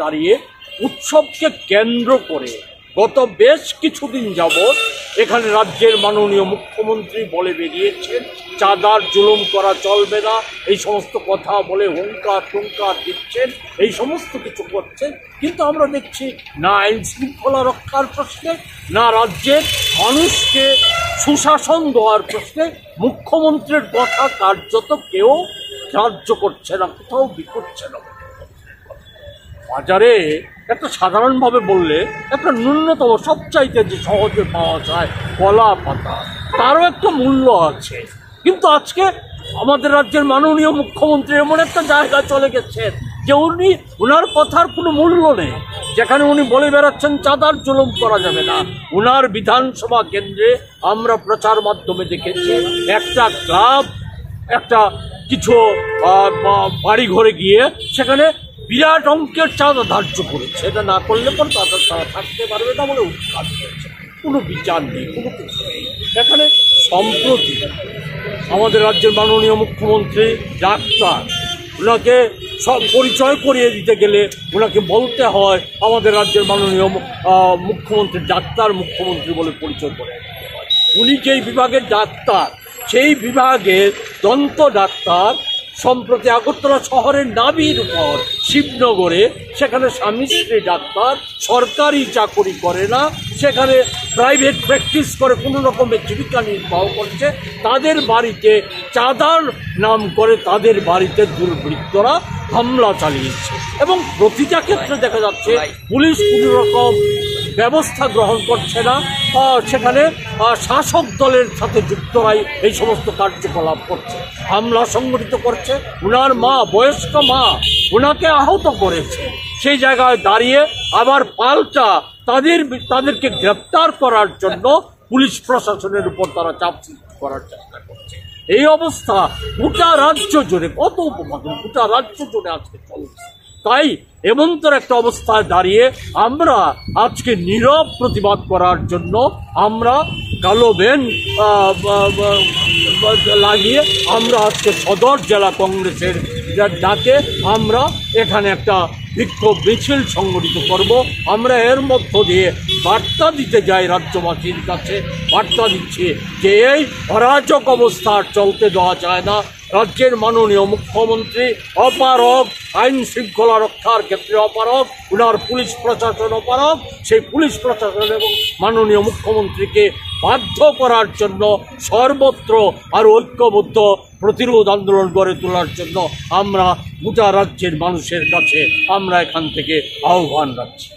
দাঁড়িয়ে উৎসবকে কেন্দ্র করে গত বেশ কিছুদিন যাবৎ এখানে রাজ্যের মাননীয় মুখ্যমন্ত্রী বলে বেরিয়েছেন চাঁদার জুলুম করা চলবে না, এই সমস্ত কথা বলে হুঙ্কার টুঙ্কার দিচ্ছেন, এই সমস্ত কিছু করছেন। কিন্তু আমরা দেখছি না আইন শৃঙ্খলা রক্ষার প্রশ্নে, না রাজ্যের মানুষকে সুশাসন দেওয়ার প্রশ্নে মুখ্যমন্ত্রীর কথা কার্যত কেউ গ্রাহ্য করছে না, কোথাও বিকোচ্ছে না। বাজারে একটা সাধারণভাবে বললে একটা ন্যূনতম সবচাইতে যে সহজে পাওয়া যায় কলা পাতা, তারও একটা মূল্য আছে। কিন্তু আজকে আমাদের রাজ্যের মাননীয় মুখ্যমন্ত্রী এমন একটা জায়গায় চলে গেছেন যে উনার কথার কোনো মূল্য নেই। যেখানে উনি বলে বেড়াচ্ছেন চাঁদার জুলুম করা যাবে না, উনার বিধানসভা কেন্দ্রে আমরা প্রচার মাধ্যমে দেখেছি একটা ক্লাব একটা কিছু বাড়ি ঘরে গিয়ে সেখানে বিরাট অঙ্কের চাঁদা ধার্য করেছে। এটা না করলে পর তারা থাকতে পারবে না বলে উৎখাত করেছে। কোনো বিচার নেই, কোনো কিছু নেই। এখানে সম্প্রতি আমাদের রাজ্যের মাননীয় মুখ্যমন্ত্রী ডাক্তার, ওনাকে সব পরিচয় করিয়ে দিতে গেলে ওনাকে বলতে হয় আমাদের রাজ্যের মাননীয় মুখ্যমন্ত্রী ডাক্তার মুখ্যমন্ত্রী বলে পরিচয় করে দিতে হয়। উনি যেই বিভাগের ডাক্তার, সেই বিভাগের দন্ত ডাক্তার সম্প্রতি আগরতলা শহরের নাবির উপর শিবনগরে সেখানে স্বামী স্ত্রী ডাক্তার সরকারি চাকরি করে না, সেখানে প্রাইভেট প্র্যাকটিস করে কোনো রকমের জীবিকা নির্বাহ করছে, তাদের বাড়িতে চাঁদার নাম করে তাদের বাড়িতে দুর্বৃত্তরা হামলা চালিয়েছে। এবং প্রতিটা ক্ষেত্রে দেখা যাচ্ছে পুলিশ কোনো রকম ব্যবস্থা গ্রহণ করছে না, সেখানে শাসক দলের সাথে যুক্তরাই এই সমস্ত কার্যকলাপ করছে, হামলা সংগঠিত করছে। ওনার মা, বয়স্ক মা, ওনাকে আহত করেছে। সেই জায়গায় দাঁড়িয়ে আবার পাল্টা তাদেরকে গ্রেপ্তার করার জন্য পুলিশ প্রশাসনের উপর তারা চাপ সৃষ্টি করার চেষ্টা করছে। এই অবস্থা গোটা রাজ্য জুড়ে, কত উপমাদন গোটা রাজ্য জুড়ে আজকে চলছে। তাই এমন্তর একটা অবস্থায় দাঁড়িয়ে আমরা আজকে নীরব প্রতিবাদ করার জন্য আমরা কালো ব্যান লাগিয়ে আমরা আজকে সদর জেলা কংগ্রেসের ডাকে আমরা এখানে একটা বিক্ষোভ মিছিল সংগঠিত করব। আমরা এর মধ্য দিয়ে বার্তা দিতে যাই রাজ্যবাসীর কাছে, বার্তা দিচ্ছি যে এই অরাজক অবস্থা চলতে দেওয়া যায় না। রাজ্যের মাননীয় মুখ্যমন্ত্রী অপারগ, আইন শৃঙ্খলা রক্ষার ক্ষেত্রে অপারগ, উনার পুলিশ প্রশাসন অপারগ। সেই পুলিশ প্রশাসন এবং মাননীয় মুখ্যমন্ত্রীকে বাধ্য করার জন্য সর্বত্র আর ঐক্যবদ্ধ প্রতিরোধ আন্দোলন গড়ে তোলার জন্য আমরা গোটা রাজ্যের মানুষের কাছে আমরা এখান থেকে আহ্বান রাখছি।